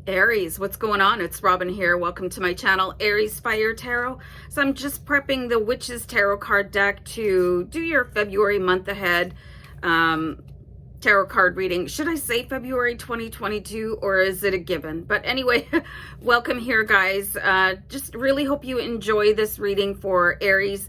Aries, what's going on? It's Robin here. Welcome to my channel, Aries Fire Tarot. So I'm just prepping the Witch's Tarot card deck to do your February month ahead tarot card reading. Should I say February 2022 or is it a given? But anyway, welcome here, guys. Just really hope you enjoy this reading for Aries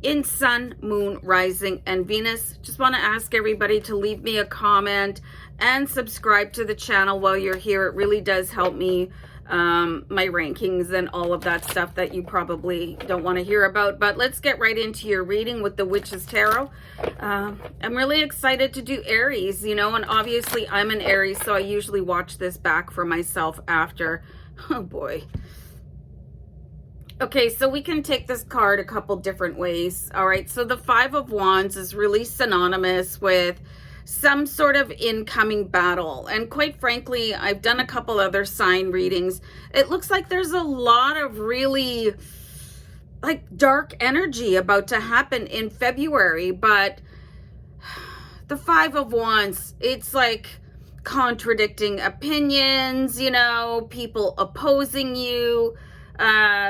in Sun, Moon, Rising, and Venus. Just want to ask everybody to leave me a comment and subscribe to the channel while you're here. It really does help me, my rankings and all of that stuff that you probably don't want to hear about. But let's get right into your reading with the Witch's Tarot. I'm really excited to do Aries, you know, and obviously I'm an Aries, so I usually watch this back for myself after. Oh boy. Okay, so we can take this card a couple different ways. All right, so the Five of Wands is really synonymous with some sort of incoming battle. And quite frankly, I've done a couple other sign readings. It looks like there's a lot of really like dark energy about to happen in February. But the Five of Wands, it's like contradicting opinions, you know, people opposing you.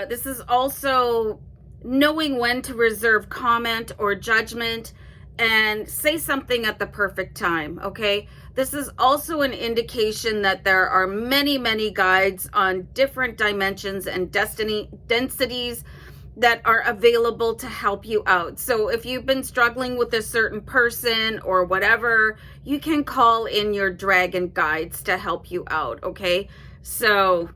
This is also knowing when to reserve comment or judgment and say something at the perfect time, okay? This is also an indication that there are many, many guides on different dimensions and densities that are available to help you out. So if you've been struggling with a certain person or whatever, you can call in your dragon guides to help you out, okay? So,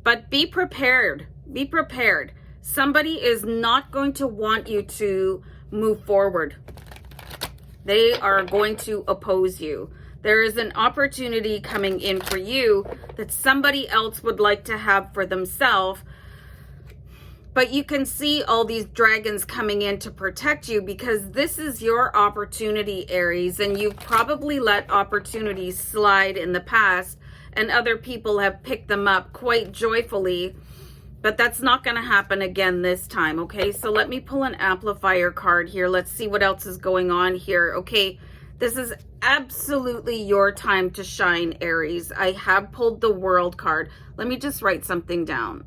but be prepared. Be prepared. Somebody is not going to want you to move forward. They are going to oppose you. There is an opportunity coming in for you that somebody else would like to have for themselves. But you can see all these dragons coming in to protect you because this is your opportunity, Aries. And you've probably let opportunities slide in the past and other people have picked them up quite joyfully. But that's not going to happen again this time, okay? So let me pull an amplifier card here. Let's see what else is going on here, okay? This is absolutely your time to shine, Aries. I have pulled the World card. Let me just write something down.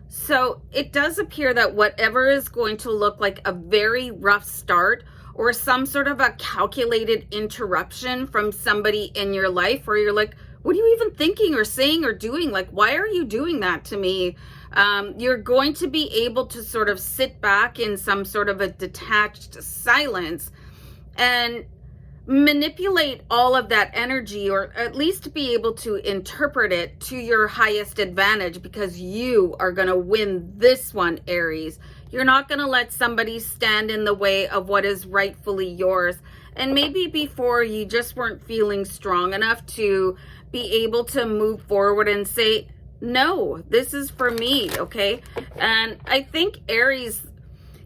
So it does appear that whatever is going to look like a very rough start or some sort of a calculated interruption from somebody in your life where you're like, what are you even thinking or saying or doing? Like, why are you doing that to me? You're going to be able to sort of sit back in some sort of a detached silence and manipulate all of that energy, or at least be able to interpret it to your highest advantage, because you are going to win this one, Aries. You're not going to let somebody stand in the way of what is rightfully yours. And maybe before you just weren't feeling strong enough to be able to move forward and say, no, this is for me, okay? And I think, Aries,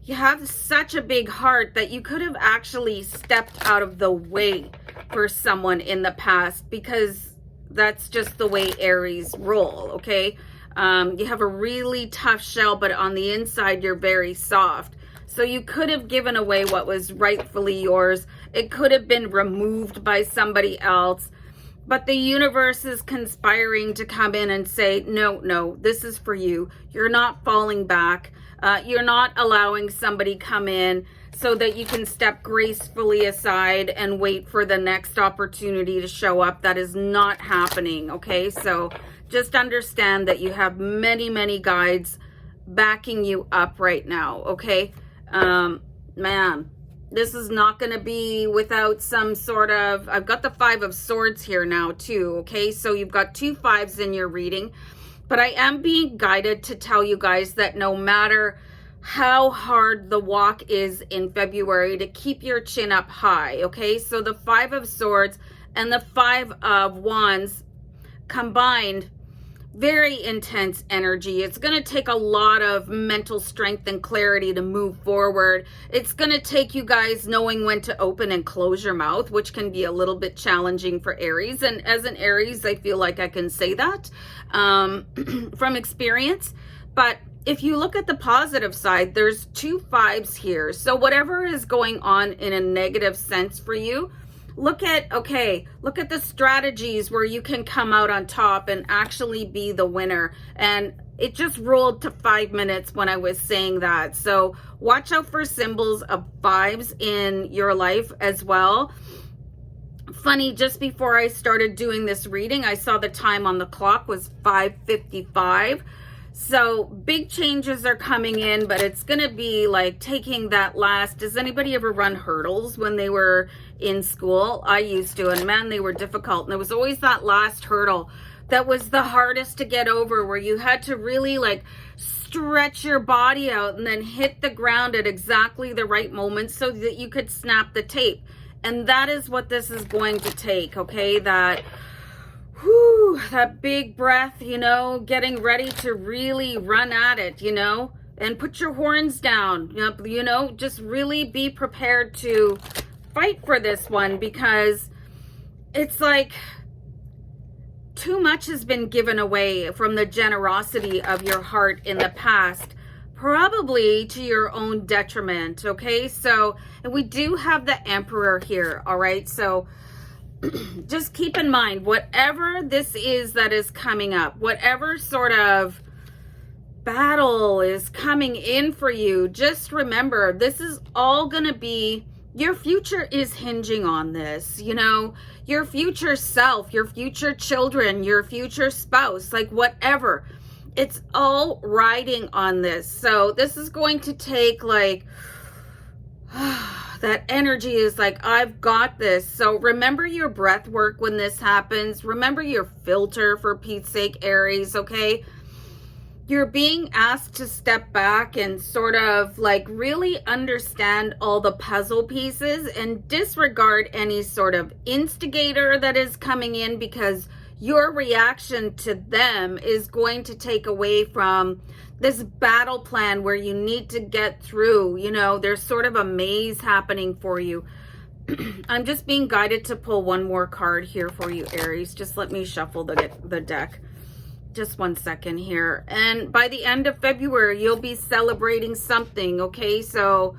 you have such a big heart that you could have actually stepped out of the way for someone in the past, because that's just the way Aries roll, okay? You have a really tough shell, but on the inside, you're very soft. So you could have given away what was rightfully yours. It could have been removed by somebody else. But the universe is conspiring to come in and say, no, this is for you. You're not falling back. You're not allowing somebody come in so that you can step gracefully aside and wait for the next opportunity to show up. That is not happening, okay? So just understand that you have many, many guides backing you up right now, okay? Man, this is not going to be without some sort of, I've got the Five of Swords here now too, okay? So you've got two fives in your reading, but I am being guided to tell you guys that no matter how hard the walk is in February, to keep your chin up high, okay? So the Five of Swords and the Five of Wands combined, very intense energy. It's going to take a lot of mental strength and clarity to move forward. It's going to take you guys knowing when to open and close your mouth, which can be a little bit challenging for Aries. And as an Aries, I feel like I can say that from experience. But if you look at the positive side, there's two fives here. So whatever is going on in a negative sense for you, Look at the strategies where you can come out on top and actually be the winner. And it just rolled to 5 minutes when I was saying that. So watch out for symbols of fives in your life as well. Funny, just before I started doing this reading, I saw the time on the clock was 5:55. So big changes are coming in, but it's going to be like taking that last. Does anybody ever run hurdles when they were in school? I used to, and man, they were difficult. And there was always that last hurdle that was the hardest to get over, where you had to really like stretch your body out and then hit the ground at exactly the right moment so that you could snap the tape. And that is what this is going to take, okay? That big breath, you know, getting ready to really run at it, you know, and put your horns down, you know, just really be prepared to fight for this one, because it's like too much has been given away from the generosity of your heart in the past, probably to your own detriment, okay? So, and we do have the Emperor here, all right? So just keep in mind, whatever this is that is coming up, whatever sort of battle is coming in for you, just remember, this is all going to be, your future is hinging on this, you know, your future self, your future children, your future spouse, like whatever. It's all riding on this. So this is going to take like, that energy is like, I've got this. So remember your breath work when this happens. Remember your filter, for Pete's sake, Aries, okay? You're being asked to step back and sort of like really understand all the puzzle pieces and disregard any sort of instigator that is coming in, because your reaction to them is going to take away from this battle plan where you need to get through. You know, there's sort of a maze happening for you. I'm just being guided to pull one more card here for you, Aries. Just let me shuffle the deck. Just 1 second here. And by the end of February, you'll be celebrating something, okay? So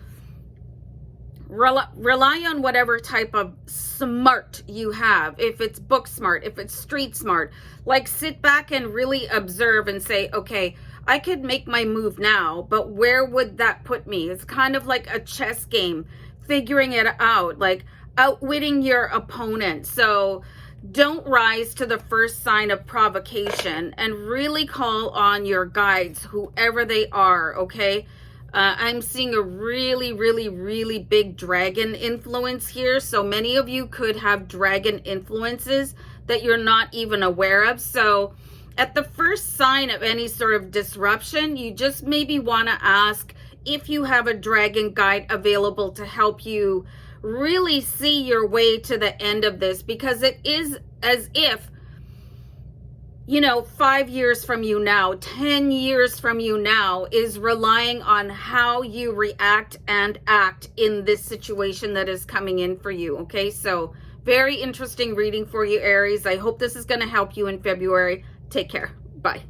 rely on whatever type of smart you have. If it's book smart, if it's street smart, like sit back and really observe and say, okay, I could make my move now, but where would that put me? It's kind of like a chess game, figuring it out, like outwitting your opponent. So don't rise to the first sign of provocation, and really call on your guides, whoever they are, okay? I'm seeing a really, really, really big dragon influence here. So many of you could have dragon influences that you're not even aware of. So at the first sign of any sort of disruption, you just maybe want to ask if you have a dragon guide available to help you really see your way to the end of this, because it is as if, you know, 5 years from you now, 10 years from you now is relying on how you react and act in this situation that is coming in for you, okay? So very interesting reading for you, Aries. I hope this is going to help you in February. Take care. Bye.